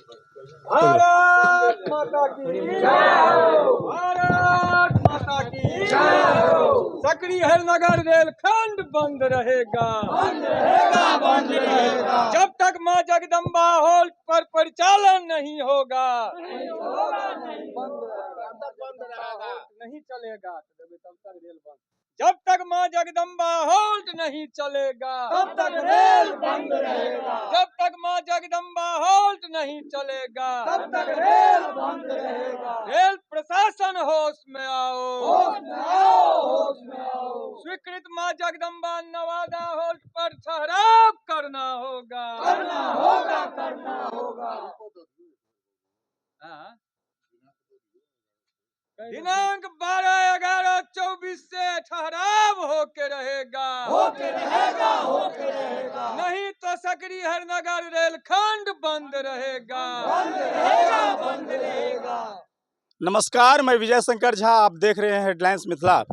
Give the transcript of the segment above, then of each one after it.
भारत माता की जय हो। भारत माता की जय हो। सकरी हरनगर रेलखंड बंद रहेगा, बंद रहेगा, बंद रहेगा। जब तक मां जगदम्बा होल्ट पर परिचालन नहीं होगा, नहीं होगा, नहीं बंद रहेगा, बंद रहेगा, नहीं चलेगा तब तक रेल बंद। जब तक मां जगदम्बा होल्ट नहीं चलेगा, तब तक रेल बंद रहेगा। जब तक मां जगदम्बा होल्ट नहीं चलेगा, तब तक रेल बंद रहेगा। रेल प्रशासन होश में आओ, होश में आओ, होश में आओ। स्वीकृत मां जगदम्बा नवादा होल्ट पर ठहराव करना होगा, करना होगा, करना होगा। दिनांक 12/11/24 से ठहराव होके रहेगा, होके रहेगा, होके रहेगा। नहीं तो सकरी हरनगर रेलखंड बंद रहेगा, बंद रहेगा, बंद रहेगा। नमस्कार, मैं विजय शंकर झा। आप देख रहे हैं हेडलाइंस मिथिला।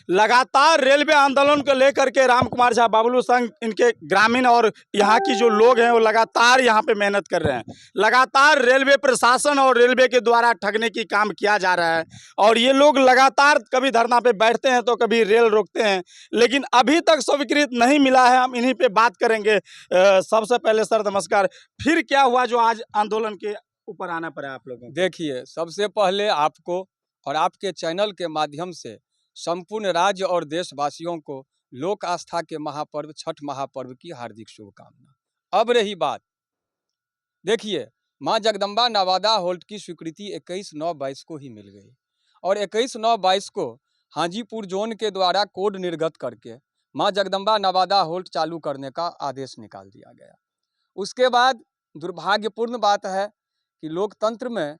लगातार रेलवे आंदोलन को लेकर के राम कुमार झा, बाबलू संघ, इनके ग्रामीण और यहाँ की जो लोग हैं वो लगातार यहाँ पे मेहनत कर रहे हैं। लगातार रेलवे प्रशासन और रेलवे के द्वारा ठगने की काम किया जा रहा है और ये लोग लगातार कभी धरना पे बैठते हैं तो कभी रेल रोकते हैं, लेकिन अभी तक स्वीकृत नहीं मिला है। हम इन्हीं पे बात करेंगे। सबसे पहले सर नमस्कार, फिर क्या हुआ जो आज आंदोलन के ऊपर आना पड़ा आप लोगों को? देखिए, सबसे पहले आपको और आपके चैनल के माध्यम से संपूर्ण राज्य और देशवासियों को लोक आस्था के महापर्व छठ महापर्व की हार्दिक शुभकामना। अब रही बात, देखिए, मां जगदम्बा नवादा होल्ट की स्वीकृति 21/9/22 को ही मिल गई और 21/9/22 को हाजीपुर जोन के द्वारा कोड निर्गत करके मां जगदम्बा नवादा होल्ट चालू करने का आदेश निकाल दिया गया। उसके बाद दुर्भाग्यपूर्ण बात है कि लोकतंत्र में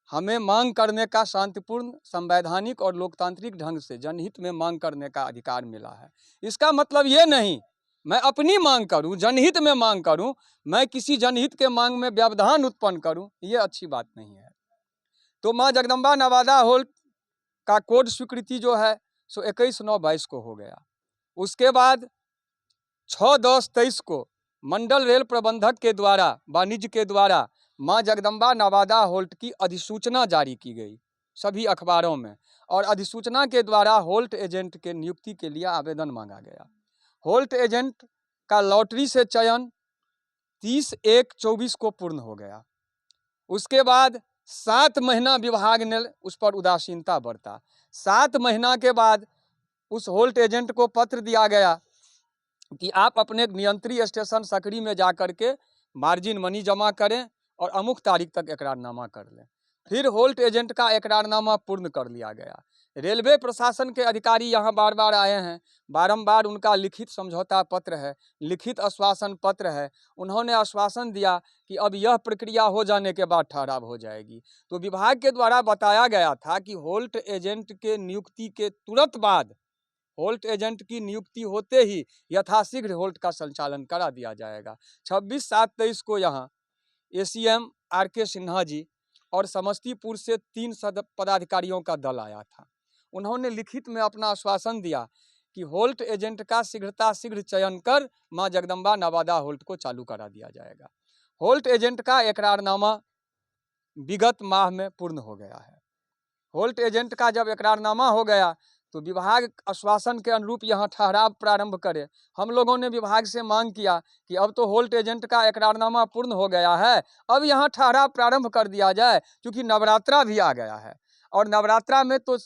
हमें मांग करने का शांतिपूर्ण, संवैधानिक और लोकतांत्रिक ढंग से जनहित में मांग करने का अधिकार मिला है। इसका मतलब ये नहीं मैं अपनी मांग करूं, जनहित में मांग करूं, मैं किसी जनहित के मांग में व्यवधान उत्पन्न करूं, ये अच्छी बात नहीं है। तो मां जगदम्बा नवादा होल्ट का कोड स्वीकृति जो है सो 21/9/22 को हो गया। उसके बाद 6/10/23 को मंडल रेल प्रबंधक के द्वारा, वाणिज्य के द्वारा मां जगदम्बा नवादा होल्ट की अधिसूचना जारी की गई सभी अखबारों में और अधिसूचना के द्वारा होल्ट एजेंट के नियुक्ति के लिए आवेदन मांगा गया। होल्ट एजेंट का लॉटरी से चयन 30/1/24 को पूर्ण हो गया। उसके बाद 7 महीना विभाग ने उस पर उदासीनता बरता। 7 महीना के बाद उस होल्ट एजेंट को पत्र दिया गया कि आप अपने नियंत्री स्टेशन सकरी में जा कर के मार्जिन मनी जमा करें और अमुक तारीख तक इकरारनामा कर लें। फिर होल्ट एजेंट का इकरारनामा पूर्ण कर लिया गया। रेलवे प्रशासन के अधिकारी यहाँ बार बार आए हैं, बारंबार उनका लिखित समझौता पत्र है, लिखित आश्वासन पत्र है। उन्होंने आश्वासन दिया कि अब यह प्रक्रिया हो जाने के बाद ठहराव हो जाएगी। तो विभाग के द्वारा बताया गया था कि होल्ट एजेंट के नियुक्ति के तुरंत बाद, होल्ट एजेंट की नियुक्ति होते ही यथाशीघ्र होल्ट का संचालन करा दिया जाएगा। 26/7/23 को यहाँ ACM RK सिन्हा जी और समस्तीपुर से 3 पदाधिकारियों का दल आया था। उन्होंने लिखित में अपना आश्वासन दिया कि होल्ट एजेंट का शीघ्र चयन कर मां जगदम्बा नवादा होल्ट को चालू करा दिया जाएगा। होल्ट एजेंट का इकरारनामा विगत माह में पूर्ण हो गया है। होल्ट एजेंट का जब इकरारनामा हो गया तो विभाग आश्वासन के अनुरूप यहाँ ठहराव प्रारंभ करे। हम लोगों ने विभाग से मांग किया कि अब तो होल्ट एजेंट का इकरारनामा पूर्ण हो गया है, अब यहाँ ठहराव प्रारंभ कर दिया जाए, क्योंकि नवरात्रा भी आ गया है और नवरात्रा में तो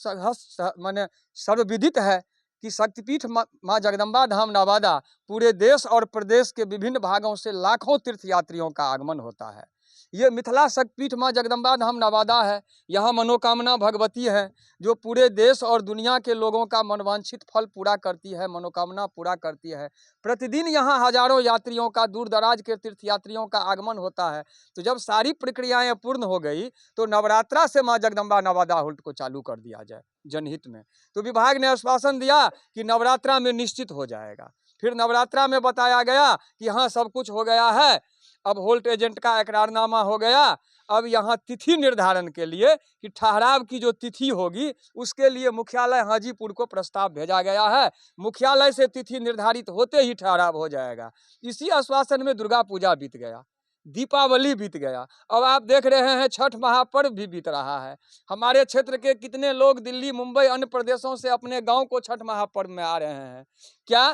माने सर्वविदित है कि शक्तिपीठ मां जगदम्बा धाम नवादा पूरे देश और प्रदेश के विभिन्न भागों से लाखों तीर्थयात्रियों का आगमन होता है। ये मिथिला शक्तिपीठ मां जगदम्बा धाम नवादा है। यहाँ मनोकामना भगवती है जो पूरे देश और दुनिया के लोगों का मनवांछित फल पूरा करती है, मनोकामना पूरा करती है। प्रतिदिन यहाँ हजारों यात्रियों का, दूर दराज के तीर्थयात्रियों का आगमन होता है। तो जब सारी प्रक्रियाएं पूर्ण हो गई तो नवरात्रा से मां जगदम्बा नवादा होल्ट को चालू कर दिया जाए जनहित में। तो विभाग ने आश्वासन दिया कि नवरात्रा में निश्चित हो जाएगा। फिर नवरात्रा में बताया गया कि हाँ सब कुछ हो गया है, अब होल्ट एजेंट का इकरारनामा हो गया। अब यहाँ तिथि निर्धारण के लिए कि ठहराव की जो तिथि होगी उसके लिए मुख्यालय हाजीपुर को प्रस्ताव भेजा गया है। मुख्यालय से तिथि निर्धारित होते ही ठहराव हो जाएगा। इसी आश्वासन में दुर्गा पूजा बीत गया। दीपावली बीत गया, अब आप देख रहे हैं छठ महापर्व भी बीत रहा है। हमारे क्षेत्र के कितने लोग दिल्ली, मुंबई, अन्य प्रदेशों से अपने गांव को छठ महापर्व में आ रहे हैं। क्या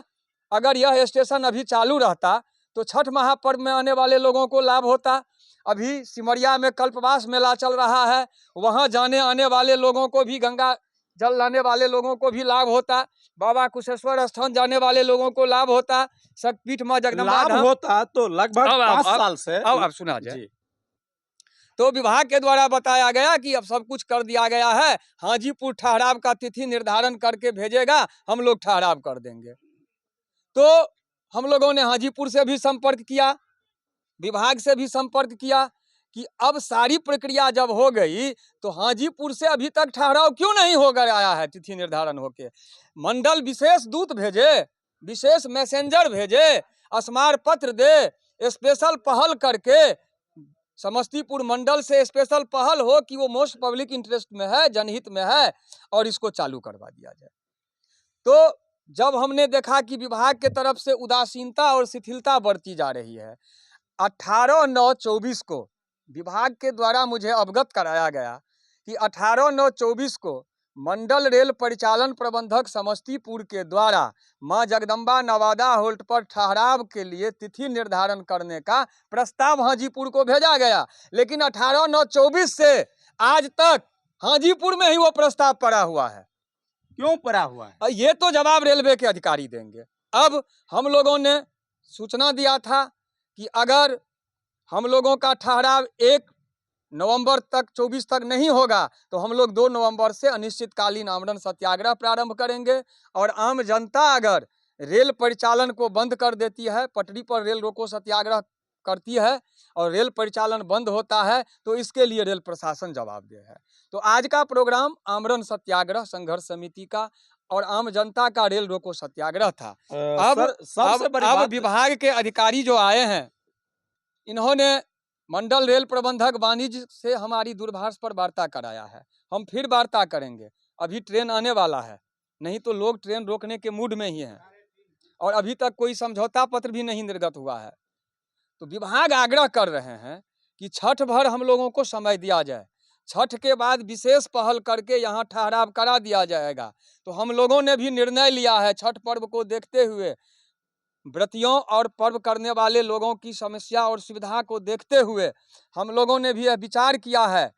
अगर यह स्टेशन अभी चालू रहता तो छठ महापर्व में आने वाले लोगों को लाभ होता? अभी सिमरिया में कल्पवास मेला चल रहा है, वहां जाने आने वाले लोगों को भी, गंगा जल लाने वाले लोगों को भी लाभ होता। बाबा कुशेश्वर स्थान जाने वाले लोगों को लाभ होता। शक्तिपीठ मां जगदम्बा लाभ धाम। होता तो लगभग अब 5 साल से अब सुना जाए। जी। तो विभाग के द्वारा बताया गया कि अब सब कुछ कर दिया गया है, हाजीपुर ठहराव का तिथि निर्धारण करके भेजेगा, हम लोग ठहराव कर देंगे। तो हम लोगों ने हाजीपुर से भी संपर्क किया, विभाग से भी संपर्क किया कि अब सारी प्रक्रिया जब हो गई तो हाजीपुर से अभी तक ठहराव क्यों नहीं हो गया है तिथि निर्धारण होके? मंडल विशेष दूत भेजे, विशेष मैसेंजर भेजे, स्मार पत्र दे, स्पेशल पहल करके समस्तीपुर मंडल से स्पेशल पहल हो कि वो मोस्ट पब्लिक इंटरेस्ट में है, जनहित में है, और इसको चालू करवा दिया जाए। तो जब हमने देखा कि विभाग के तरफ से उदासीनता और शिथिलता बरती जा रही है, 18/9/24 को विभाग के द्वारा मुझे अवगत कराया गया कि 18/9/24 को मंडल रेल परिचालन प्रबंधक समस्तीपुर के द्वारा मां जगदम्बा नवादा होल्ट पर ठहराव के लिए तिथि निर्धारण करने का प्रस्ताव हाजीपुर को भेजा गया, लेकिन 18/9/24 से आज तक हाजीपुर में ही वो प्रस्ताव पड़ा हुआ है। क्यों पड़ा हुआ है? ये तो जवाब रेलवे के अधिकारी देंगे। अब हम लोगों ने सूचना दिया था कि अगर हम लोगों का ठहराव 1 नवंबर तक 24 तक नहीं होगा तो हम लोग 2 नवंबर से अनिश्चितकालीन आमरण सत्याग्रह प्रारंभ करेंगे, और आम जनता अगर रेल परिचालन को बंद कर देती है, पटरी पर रेल रोको सत्याग्रह करती है और रेल परिचालन बंद होता है तो इसके लिए रेल प्रशासन जवाबदेह है। तो आज का प्रोग्राम आमरण सत्याग्रह संघर्ष समिति का और आम जनता का रेल रोको सत्याग्रह था। अब विभाग के अधिकारी जो आए हैं, इन्होंने मंडल रेल प्रबंधक वाणिज्य से हमारी दूरभाष पर वार्ता कराया है। हम फिर वार्ता करेंगे, अभी ट्रेन आने वाला है, नहीं तो लोग ट्रेन रोकने के मूड में ही हैं, और अभी तक कोई समझौता पत्र भी नहीं निर्गत हुआ है। तो विभाग आग्रह कर रहे हैं कि छठ भर हम लोगों को समय दिया जाए, छठ के बाद विशेष पहल करके यहाँ ठहराव करा दिया जाएगा। तो हम लोगों ने भी निर्णय लिया है, छठ पर्व को देखते हुए, व्रतियों और पर्व करने वाले लोगों की समस्या और सुविधा को देखते हुए हम लोगों ने भी यह विचार किया है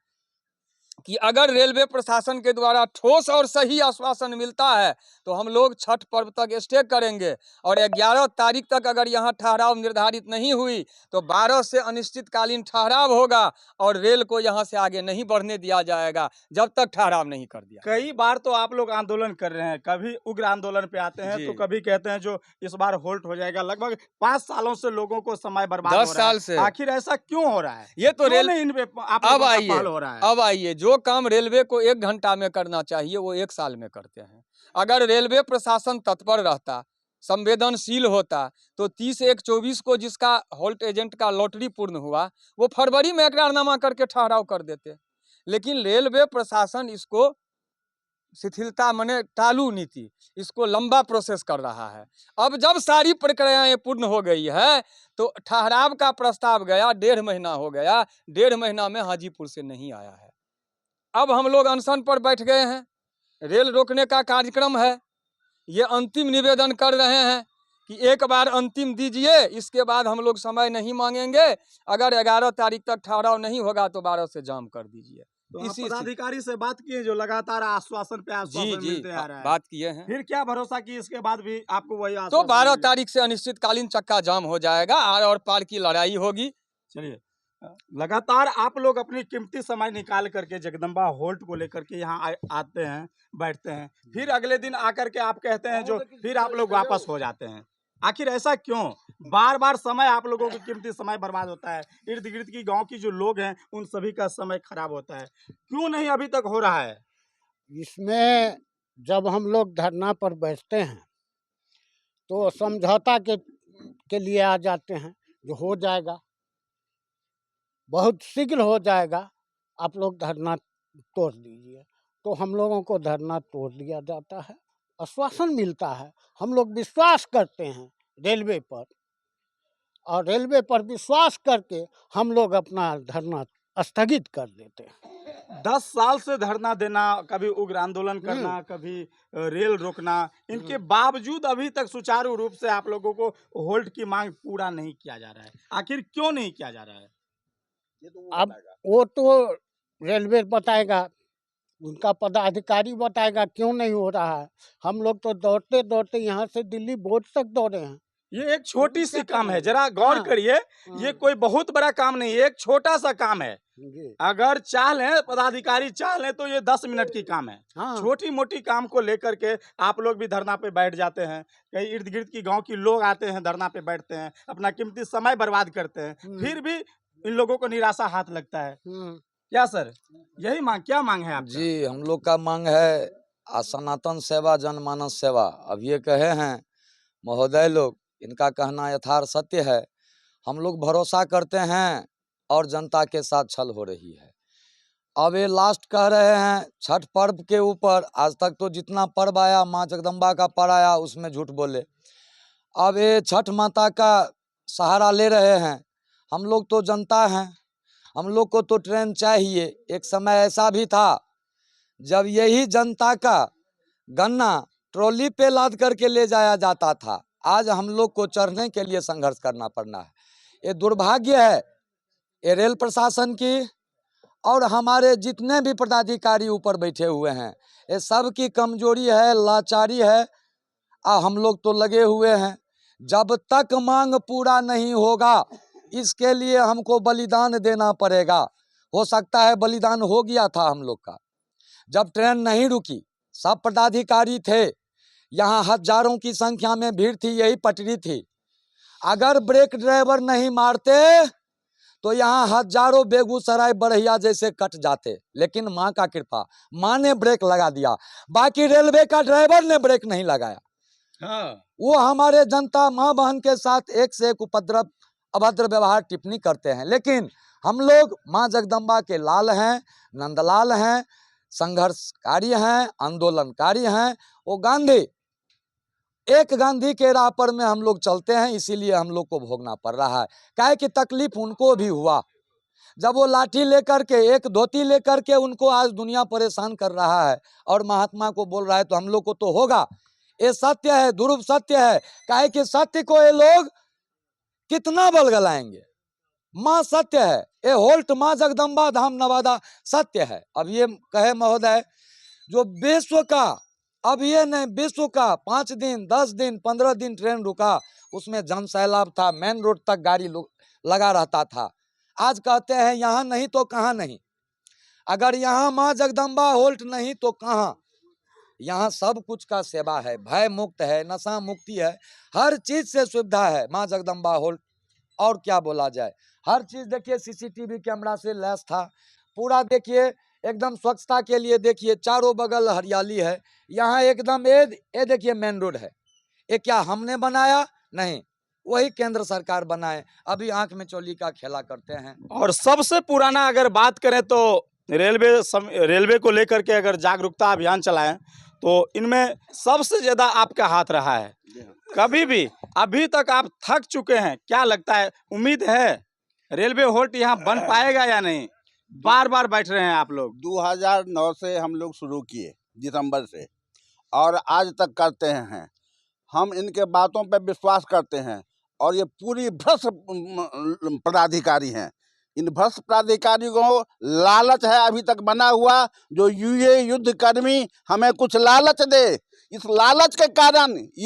कि अगर रेलवे प्रशासन के द्वारा ठोस और सही आश्वासन मिलता है तो हम लोग छठ पर्व तक स्टे करेंगे, और 11 तारीख तक अगर यहाँ ठहराव निर्धारित नहीं हुई तो 12 से अनिश्चितकालीन ठहराव होगा, और रेल को यहाँ से आगे नहीं बढ़ने दिया जाएगा जब तक ठहराव नहीं कर दिया। कई बार तो आप लोग आंदोलन कर रहे हैं, कभी उग्र आंदोलन पे आते हैं तो कभी कहते हैं जो इस बार होल्ट हो जाएगा। लगभग 5 सालों से लोगों को समय बर्बाद हो रहा है। 10 साल से आखिर ऐसा क्यों हो रहा है? ये तो रेल इन पे आप लोगों का पहल हो रहा है। अब आइए, जो काम रेलवे को 1 घंटा में करना चाहिए वो 1 साल में करते हैं। अगर रेलवे प्रशासन तत्पर रहता, संवेदनशील होता, तो 30/1/24 को जिसका होल्ट एजेंट का लॉटरी पूर्ण हुआ वो फरवरी में एकरारनामा करके ठहराव कर देते। लेकिन रेलवे प्रशासन इसको शिथिलता माने टालू नीति, इसको लंबा प्रोसेस कर रहा है। अब जब सारी प्रक्रियाएं पूर्ण हो गई है तो ठहराव का प्रस्ताव गया, 1.5 महीना हो गया, 1.5 महीना में हाजीपुर से नहीं आया है। अब हम लोग अनशन पर बैठ गए हैं, रेल रोकने का कार्यक्रम है। ये अंतिम निवेदन कर रहे हैं कि एक बार अंतिम दीजिए, इसके बाद हम लोग समय नहीं मांगेंगे। अगर 11 तारीख तक ठहराव नहीं होगा तो 12 से जाम कर दीजिए। तो इसी पदाधिकारी से बात किए जो लगातार आश्वासन पे आश्वासन मिलते आ रहा है? बात किए हैं। फिर क्या भरोसा कि इसके बाद भी आपको वही आश्वासन? तो 12 तारीख से अनिश्चितकालीन चक्का जाम हो जाएगा, आर और पार की लड़ाई होगी। चलिए, लगातार आप लोग अपनी कीमती समय निकाल करके जगदम्बा होल्ट को लेकर के यहाँ आते हैं, बैठते हैं, फिर अगले दिन आकर के आप कहते हैं जो फिर आप लोग वापस हो जाते हैं। आखिर ऐसा क्यों? बार बार समय आप लोगों की कीमती समय बर्बाद होता है, इर्द गिर्द की गांव की जो लोग हैं उन सभी का समय खराब होता है, क्यों नहीं अभी तक हो रहा है? इसमें जब हम लोग धरना पर बैठते हैं तो समझौता के लिए आ जाते हैं, जो हो जाएगा, बहुत शीघ्र हो जाएगा, आप लोग धरना तोड़ दीजिए। तो हम लोगों को धरना तोड़ दिया जाता है, आश्वासन मिलता है, हम लोग विश्वास करते हैं रेलवे पर, और रेलवे पर विश्वास करके हम लोग अपना धरना स्थगित कर देते हैं। 10 साल से धरना देना, कभी उग्र आंदोलन करना, कभी रेल रोकना, इनके बावजूद अभी तक सुचारू रूप से आप लोगों को होल्ट की मांग पूरा नहीं किया जा रहा है। आखिर क्यों नहीं किया जा रहा है? ये तो अब वो तो रेलवे बताएगा, उनका पदाधिकारी बताएगा क्यों नहीं हो रहा है। हम लोग तो दौड़ते दौड़ते यहाँ से दिल्ली बोर्ड तक दौड़े हैं। ये एक छोटी सी काम है, करेंगे? जरा गौर हाँ। करिए, ये कोई बहुत बड़ा काम नहीं है, एक छोटा सा काम है। जी। अगर चाह लें, पदाधिकारी चाह लें तो ये 10 मिनट की काम है। हाँ। छोटी मोटी काम को लेकर के आप लोग भी धरना पे बैठ जाते हैं। कहीं इर्द गिर्द की गांव की लोग आते हैं, धरना पे बैठते हैं, अपना कीमती समय बर्बाद करते हैं, फिर भी इन लोगों को निराशा हाथ लगता है। क्या सर, यही मांग, क्या मांग है आपका? जी, हम लोग का मांग है सनातन सेवा जनमानस सेवा। अब ये कहे हैं महोदय लोग, इनका कहना यथार्थ सत्य है। हम लोग भरोसा करते हैं और जनता के साथ छल हो रही है। अब ये लास्ट कह रहे हैं छठ पर्व के ऊपर, आज तक तो जितना पर्व आया माँ जगदम्बा का पर्व आया उसमें झूठ बोले। अब ये छठ माता का सहारा ले रहे हैं। हम लोग तो जनता हैं, हम लोग को तो ट्रेन चाहिए। एक समय ऐसा भी था जब यही जनता का गन्ना ट्रॉली पे लाद करके ले जाया जाता था। आज हम लोग को चढ़ने के लिए संघर्ष करना पड़ना है। ये दुर्भाग्य है ये रेल प्रशासन की और हमारे जितने भी पदाधिकारी ऊपर बैठे हुए हैं, ये सब की कमजोरी है, लाचारी है। हम लोग तो लगे हुए हैं। जब तक मांग पूरा नहीं होगा इसके लिए हमको बलिदान देना पड़ेगा। हो सकता है बलिदान हो गया था हम लोग का। जब ट्रेन नहीं रुकी, सब पदाधिकारी थे, यहाँ हजारों की संख्या में भीड़ थी, यही पटरी थी। अगर ब्रेक ड्राइवर नहीं मारते तो यहाँ हजारों बेगूसराय बड़हिया जैसे कट जाते। लेकिन माँ का कृपा, माँ ने ब्रेक लगा दिया, बाकी रेलवे का ड्राइवर ने ब्रेक नहीं लगाया। हाँ। वो हमारे जनता माँ बहन के साथ एक से एक उपद्रव अभद्र व्यवहार टिप्पणी करते हैं। लेकिन हम लोग माँ जगदम्बा के लाल हैं, नंदलाल हैं, संघर्षकारी हैं, आंदोलनकारी हैं। वो गांधी, एक गांधी के राह पर में हम लोग चलते हैं, इसीलिए हम लोग को भोगना पड़ रहा है। काहे कि तकलीफ उनको भी हुआ जब वो लाठी लेकर के, एक धोती लेकर के उनको आज दुनिया परेशान कर रहा है और महात्मा को बोल रहा है, तो हम लोग को तो होगा। ये सत्य है, ध्रुव सत्य है। काहे कि सत्य को ये लोग कितना बलगलाएंगे। माँ सत्य है, ये होल्ट माँ जगदम्बा धाम नवादा सत्य है। अब ये कहे महोदय, जो विश्व का, अब ये नहीं विश्व का 5 दिन 10 दिन 15 दिन ट्रेन रुका, उसमें जन सैलाब था, मेन रोड तक गाड़ी लगा रहता था। आज कहते हैं यहाँ नहीं तो कहाँ नहीं। अगर यहाँ माँ जगदम्बा होल्ट नहीं तो कहाँ। यहाँ सब कुछ का सेवा है, भय मुक्त है, नशा मुक्ति है, हर चीज से सुविधा है माँ जगदम्बा होल्ट। और क्या बोला जाए, हर चीज देखिए सीसीटीवी कैमरा से लैस था पूरा। देखिए एकदम स्वच्छता के लिए, देखिए चारों बगल हरियाली है। यहाँ एकदम ये देखिए मेन रोड है। ये क्या हमने बनाया? नहीं, वही केंद्र सरकार बनाए। अभी आंख में चोली का खेला करते हैं। और सबसे पुराना अगर बात करें तो रेलवे को लेकर के अगर जागरूकता अभियान चलाएं तो इनमें सबसे ज्यादा आपका हाथ रहा है। कभी भी अभी तक आप थक चुके हैं, क्या लगता है, उम्मीद है रेलवे होल्ट यहाँ बन पाएगा या नहीं? बार बार बैठ रहे हैं आप लोग। 2009 से हम लोग शुरू किए, दिसंबर से, और आज तक करते हैं। हम इनके बातों पर विश्वास करते हैं और ये पूरी भ्रष्ट पदाधिकारी हैं। इन भ्रष्ट पदाधिकारी को लालच है अभी तक बना हुआ, जो युद्ध कर्मी हमें कुछ लालच दे। इस लालच के कारण